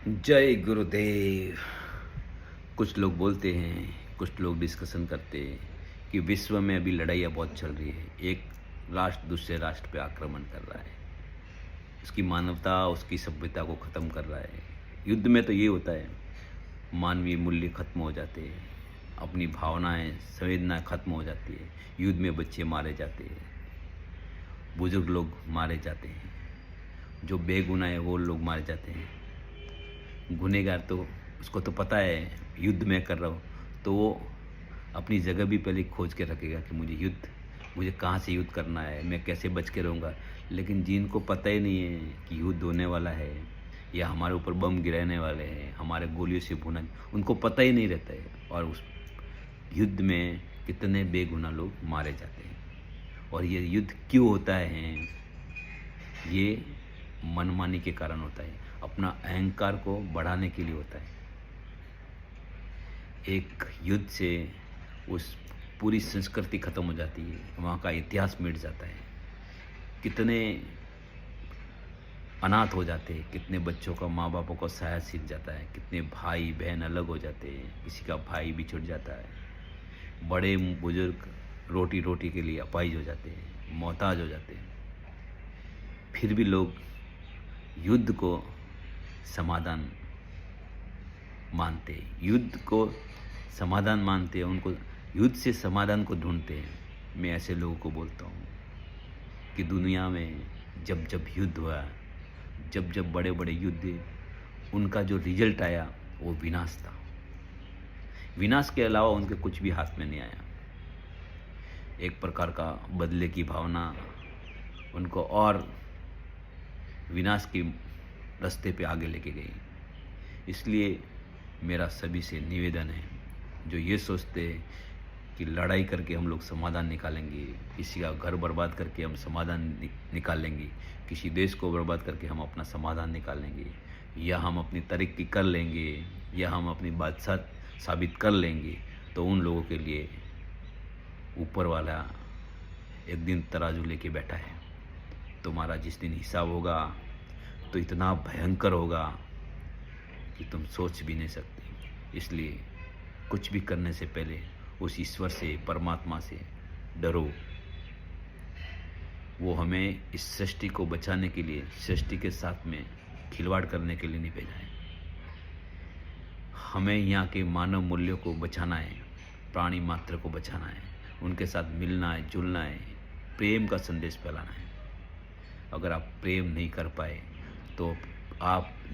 जय गुरुदेव। कुछ लोग बोलते हैं, कुछ लोग डिस्कशन करते हैं कि विश्व में अभी लड़ाइयाँ बहुत चल रही है। एक राष्ट्र दूसरे राष्ट्र पे आक्रमण कर रहा है, उसकी मानवता, उसकी सभ्यता को ख़त्म कर रहा है। युद्ध में तो ये होता है, मानवीय मूल्य खत्म हो जाते हैं, अपनी भावनाएं, संवेदनाएं खत्म हो जाती है। युद्ध में बच्चे मारे जाते हैं, बुजुर्ग लोग मारे जाते हैं, जो बेगुनाह है वो लोग मारे जाते हैं। गुनहगार तो उसको तो पता है युद्ध मैं कर रहा हूँ, तो वो अपनी जगह भी पहले खोज के रखेगा कि मुझे कहाँ से युद्ध करना है, मैं कैसे बच के रहूँगा। लेकिन जिनको पता ही नहीं है कि युद्ध होने वाला है या हमारे ऊपर बम गिराने वाले हैं, हमारे गोलियों से भुना, उनको पता ही नहीं रहता है। और उस युद्ध में कितने बेगुनाह लोग मारे जाते हैं। और ये युद्ध क्यों होता है? ये मनमानी के कारण होता है, अपना अहंकार को बढ़ाने के लिए होता है। एक युद्ध से उस पूरी संस्कृति खत्म हो जाती है, वहाँ का इतिहास मिट जाता है। कितने अनाथ हो जाते हैं, कितने बच्चों का माँ बापों को साया सीख जाता है, कितने भाई बहन अलग हो जाते हैं, किसी का भाई बिछुड़ जाता है, बड़े बुजुर्ग रोटी रोटी के लिए अपाहिज हो जाते हैं, मोहताज हो जाते हैं। फिर भी लोग युद्ध को समाधान मानते हैं, युद्ध को समाधान मानते हैं, उनको युद्ध से समाधान को ढूंढते हैं। मैं ऐसे लोगों को बोलता हूँ कि दुनिया में जब जब युद्ध हुआ, जब जब बड़े बड़े युद्ध, उनका जो रिजल्ट आया वो विनाश था। विनाश के अलावा उनके कुछ भी हाथ में नहीं आया। एक प्रकार का बदले की भावना उनको और विनाश के रास्ते पे आगे लेके गई। इसलिए मेरा सभी से निवेदन है, जो ये सोचते हैं कि लड़ाई करके हम लोग समाधान निकालेंगे, किसी का घर बर्बाद करके हम समाधान निकालेंगे, किसी देश को बर्बाद करके हम अपना समाधान निकालेंगे, या हम अपनी तरक्की कर लेंगे, या हम अपनी बादशाह साबित कर लेंगे, तो उन लोगों के लिए ऊपर वाला एक दिन तराजू लेके बैठा है। तुम्हारा जिस दिन हिसाब होगा तो इतना भयंकर होगा कि तुम सोच भी नहीं सकते। इसलिए कुछ भी करने से पहले उस ईश्वर से, परमात्मा से डरो। वो हमें इस सृष्टि को बचाने के लिए, सृष्टि के साथ में खिलवाड़ करने के लिए नहीं भेजा है। हमें यहाँ के मानव मूल्यों को बचाना है, प्राणी मात्र को बचाना है, उनके साथ मिलना है, जुलना है, प्रेम का संदेश फैलाना है। अगर आप प्रेम नहीं कर पाए तो आप